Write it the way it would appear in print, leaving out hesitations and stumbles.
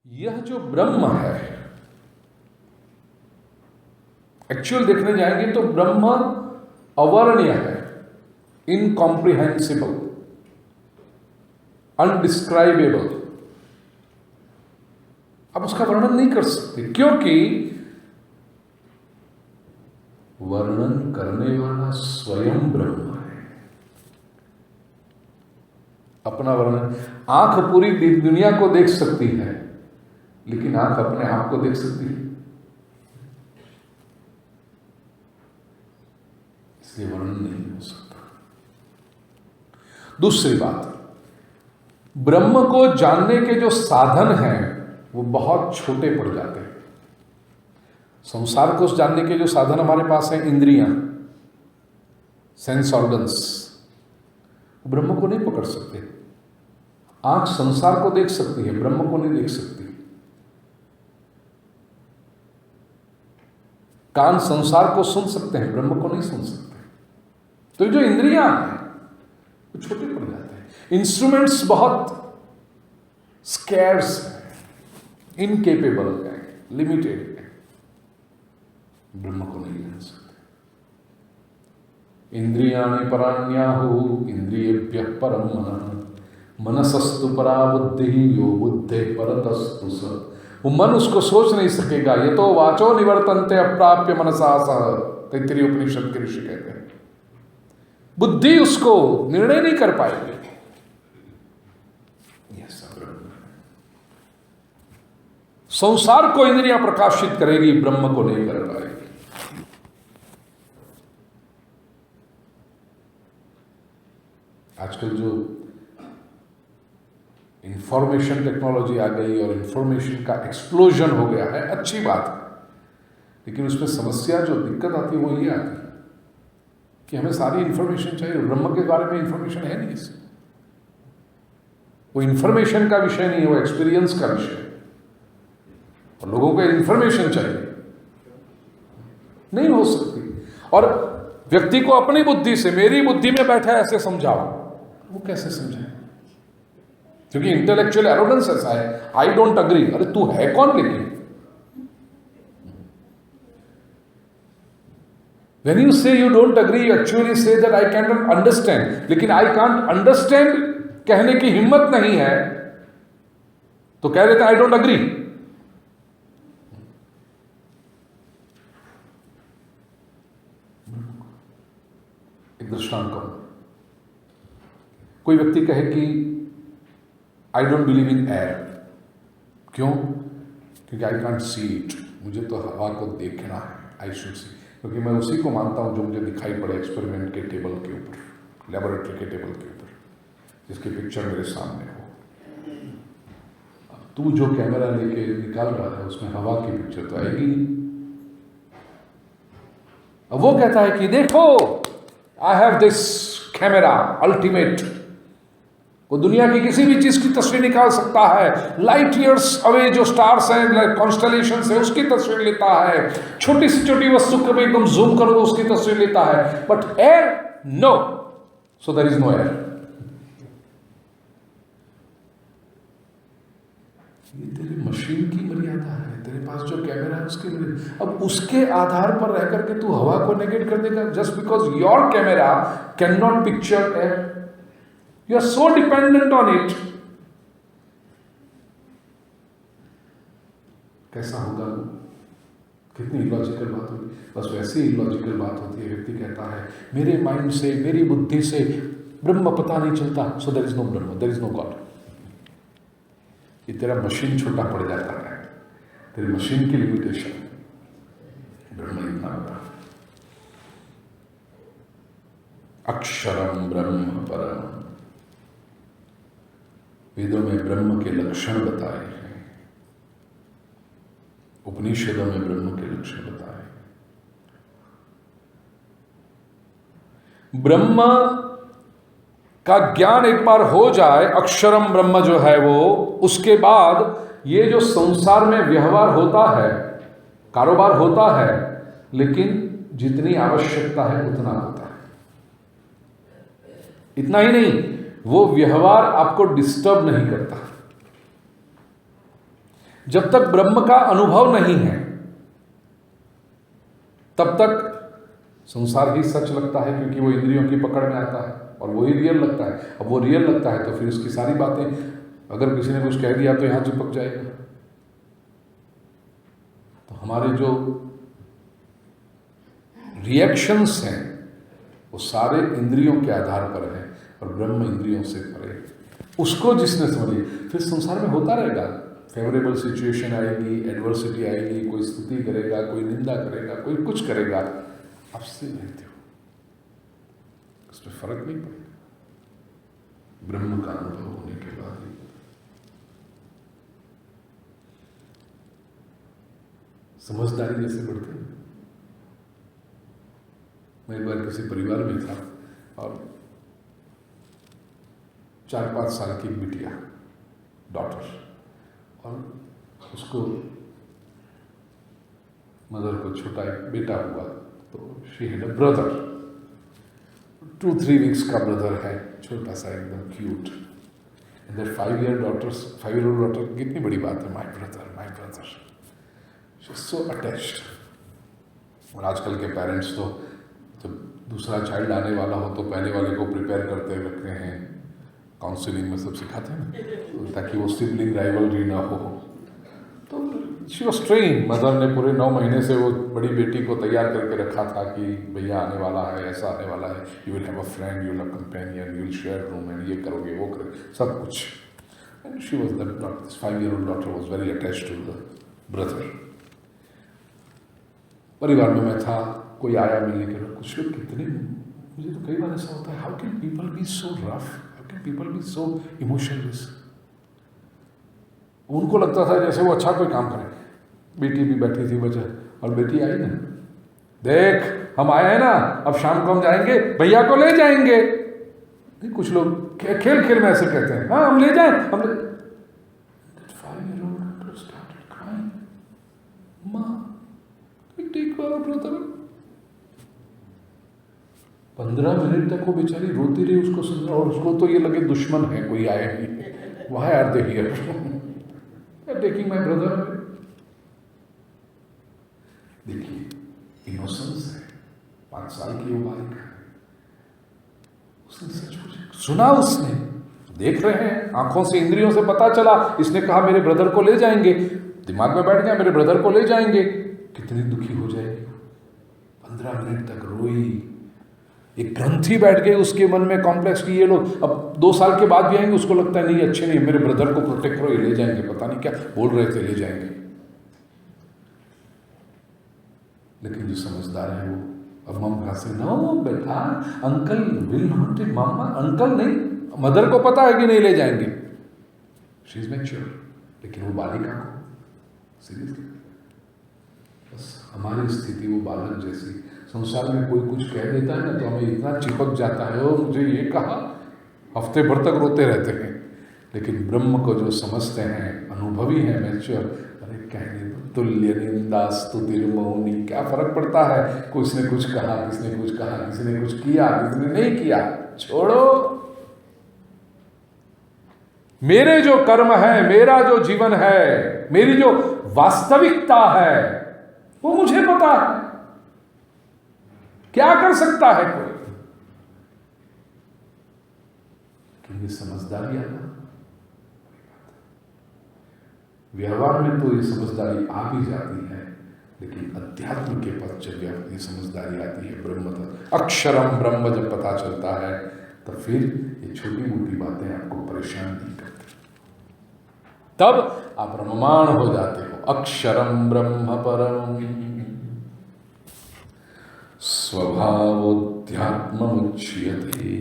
यह जो ब्रह्म है, एक्चुअल देखने जाएंगे तो ब्रह्म अवर्ण्य है, इनकॉम्प्रिहेंसिबल, अनडिस्क्राइबेबल। आप उसका वर्णन नहीं कर सकते, क्योंकि वर्णन करने वाला स्वयं ब्रह्म है। अपना वर्णन, आंख पूरी दुनिया को देख सकती है, लेकिन आंख अपने आप को देख सकती है, इसलिए वर्णन नहीं हो सकता। दूसरी बात, ब्रह्म को जानने के जो साधन हैं वो बहुत छोटे पड़ जाते हैं। संसार को जानने के जो साधन हमारे पास हैं, इंद्रियां, सेंस ऑर्गन्स, ब्रह्म को नहीं पकड़ सकते। आंख संसार को देख सकती है, ब्रह्म को नहीं देख सकती। कान संसार को सुन सकते हैं, ब्रह्म को नहीं सुन सकते। तो जो इंद्रियां हैं वो छोटे पड़ जाते हैं। इंस्ट्रूमेंट्स बहुत स्कैर्स है, इनकेपेबल है, लिमिटेड है, ब्रह्म को नहीं जान सकते। इंद्रियाणि पराण्याहु इंद्रियेभ्यः परं मनः मनसस्तु परा बुद्धि यो बुद्धे परतस्तु स। वो मन उसको सोच नहीं सकेगा। ये तो वाचो निवर्तन्ते अप्राप्य मनसा सह, तैत्तिरीय उपनिषद के ऋषि कहते हैं। बुद्धि उसको निर्णय नहीं कर पाएगी। यह सब ब्रह्म है। संसार को इंद्रियां प्रकाशित करेगी, ब्रह्म को नहीं कर पाएगी। आजकल जो इंफॉर्मेशन टेक्नोलॉजी आ गई और इंफॉर्मेशन का एक्सप्लोजन हो गया है, अच्छी बात है, लेकिन उसमें समस्या जो दिक्कत आती है वो ये आती है कि हमें सारी इंफॉर्मेशन चाहिए। ब्रह्म के बारे में इंफॉर्मेशन है नहीं, इसमें वो इंफॉर्मेशन का विषय नहीं है, वो एक्सपीरियंस का विषय है। और लोगों को इंफॉर्मेशन चाहिए, नहीं हो सकती। और व्यक्ति को अपनी बुद्धि से, मेरी बुद्धि में बैठा है ऐसे समझाओ, वो कैसे समझाए? क्योंकि इंटेलेक्चुअल एरोगेंस ऐसा है, आई डोंट अग्री। अरे तू है कौन? लेकिन when you say you don't agree, you actually say that I can't understand. लेकिन I can't understand कहने की हिम्मत नहीं है, तो कह देते I don't agree। एक दृष्टांत कहूं, कोई व्यक्ति कहे कि I don't believe in air। क्यों? क्योंकि I can't see it, मुझे तो हवा को देखना है, I should see, क्योंकि मैं उसी को मानता हूं जो मुझे दिखाई पड़े एक्सपेरिमेंट के टेबल के ऊपर, लेबोरेटरी के टेबल के ऊपर, जिसकी पिक्चर मेरे सामने हो। अब तू जो कैमरा लेके निकाल रहा है उसमें हवा की पिक्चर तो आएगी नहीं। अब वो कहता है कि देखो, I have this camera ultimate, वो दुनिया की किसी भी चीज की तस्वीर निकाल सकता है। लाइट ईयर्स अवे जो स्टार्स हैं, कॉन्स्टलेशंस है, उसकी तस्वीर लेता है। छोटी से छोटी वस्तु को एकदम जूम करो तो उसकी तस्वीर लेता है। But air, no, so there is no air. ये तेरी मशीन की मर्यादा है, तेरे पास जो कैमरा है उसकी मर्यादा। अब उसके आधार पर रह करके तू हवा को नेगेट कर देगा, just because your camera can not picture air. You are so dependent on it। कैसा होगा? कितनी इलॉजिकल बात होगी। बस वैसे ही इलॉजिकल बात होती है। व्यक्ति कहता है मेरे माइंड से, मेरी बुद्धि से ब्रह्म पता नहीं चलता, सो there is no Brahma, there is no God. ये तेरा मशीन छोटा पड़ जाता है, तेरी मशीन की लिमिटेशन। ब्रह्म इतना बड़ा, अक्षरम ब्रह्म परम। वेदों में ब्रह्म के लक्षण बताए हैं, उपनिषदों में ब्रह्म के लक्षण बताए। ब्रह्म का ज्ञान एक बार हो जाए, अक्षरम ब्रह्म जो है वो, उसके बाद ये जो संसार में व्यवहार होता है, कारोबार होता है, लेकिन जितनी आवश्यकता है उतना होता है। इतना ही नहीं, वो व्यवहार आपको डिस्टर्ब नहीं करता। जब तक ब्रह्म का अनुभव नहीं है तब तक संसार ही सच लगता है, क्योंकि वो इंद्रियों की पकड़ में आता है और वही रियल लगता है। अब वो रियल लगता है तो फिर उसकी सारी बातें, अगर किसी ने कुछ कह दिया तो यहां चिपक जाएगा। तो हमारे जो रिएक्शंस हैं वो सारे इंद्रियों के आधार पर है और ब्रह्म इंद्रियों से परे। उसको जिसने समझ लिया, फिर संसार में होता रहेगा, फेवरेबल सिचुएशन आएगी, एडवर्सिटी आएगी, कोई स्तुति करेगा, कोई निंदा करेगा, कोई कुछ करेगा, आप से रहते हो, उस पर फर्क नहीं पड़ेगा। ब्रह्म का अनुभव होने के बाद ही समझदारी जैसे बढ़ती है। मैं एक बार किसी परिवार में था और 4-5 साल की बिटिया, डॉटर, और उसको मदर को छोटा एक बेटा हुआ, तो she had a brother, 2-3 weeks का ब्रदर है, छोटा सा एकदम cute. And that 5-year daughter, कितनी बड़ी बात है, my brother, she is so attached. और आजकल के पेरेंट्स तो जब दूसरा चाइल्ड आने वाला हो तो पहले वाले को प्रिपेयर करते रखते हैं, काउंसलिंग में सब सिखाते हैं ना, ताकि वो सिबलिंग राइवलरी ना हो। तो शी वाज ट्रेन्ड, मदर ने पूरे 9 महीने से वो बड़ी बेटी को तैयार करके रखा था कि भैया आने वाला है, ऐसा आने वाला है, you will have a friend, you will have companion, you will share room, and ये करोगे, वो करोगे, सब कुछ। And she was that, this 5-year-old daughter was very attached to the brother. परिवार में मैं था, कोई आया मिलने के लिए, कुछ लोग कितने, मुझे तो कई बार ऐसा होता है, how can people be so rough, how can people be so emotionless. उनको लगता था जैसे वो अच्छा कोई काम करे। बेटी भी बैठी थी बच्चा, और बेटी आई ना, देख हम आए हैं ना, अब शाम को हम जाएंगे, भैया को ले जाएंगे। नहीं, कुछ लोग खेल खेल में ऐसे कहते हैं, हाँ हम ले जाएं, हम ले। 5-year-old daughter started crying. माँ, take our brother. 15 मिनट तक वो बेचारी रोती रही, उसको समझा, और उसको तो ये लगे दुश्मन है, कोई आया नहीं, why are they here? They're taking my brother away. देखिए इनोसेंस है, 5 साल की वो बालिका है, उसने सच कुछ सुना, उसने देख रहे हैं आंखों से, इंद्रियों से पता चला, इसने कहा मेरे ब्रदर को ले जाएंगे, दिमाग में बैठ गया मेरे ब्रदर को ले जाएंगे, कितनी दुखी हो जाएगी। 15 मिनट तक रोई, एक ग्रंथि बैठ गई उसके मन में, कॉम्प्लेक्स की, ये लोग अब 2 साल के बाद भी आएंगे, उसको लगता है नहीं अच्छे नहीं, मेरे ब्रदर को प्रोटेक्ट करो, ये ले जाएंगे, पता नहीं क्या बोल रहे थे, ले जाएंगे। लेकिन जो समझदार है वो, अब मम्मा से नो बेटा, uncle will not, mama uncle नहीं, मदर को पता है कि नहीं ले जाएंगे, शी इज मैच्योर। लेकिन वो बालिका को सीरियसली, बस हमारी स्थिति वो बालक जैसी, संसार में कोई कुछ कह देता है ना तो हमें इतना चिपक जाता है, ओ मुझे ये कहा, हफ्ते भर तक रोते रहते हैं। लेकिन ब्रह्म को जो समझते हैं, अनुभवी हैं, मैच्योर, अरे कहने दो, तुल्य निंदा स्तुतिर्मौनी, क्या फर्क पड़ता है, किसने कुछ कहा, किसने कुछ कहा, किसने कुछ किया, किसने नहीं किया, छोड़ो। मेरे जो कर्म है, मेरा जो जीवन है, मेरी जो वास्तविकता है, वो मुझे पता है, क्या कर सकता है कोई। क्योंकि समझदारी आना, व्यवहार में तो ये समझदारी आ भी जाती है, लेकिन अध्यात्म के पद जब ये समझदारी आती है, ब्रह्म अक्षरम ब्रह्म जब पता चलता है, तो फिर ये छोटी मोटी बातें आपको परेशान नहीं करती, तब आप ब्रह्मांड हो जाते हो। अक्षरम ब्रह्म परम स्वभावोध्यात्म मुच्यते।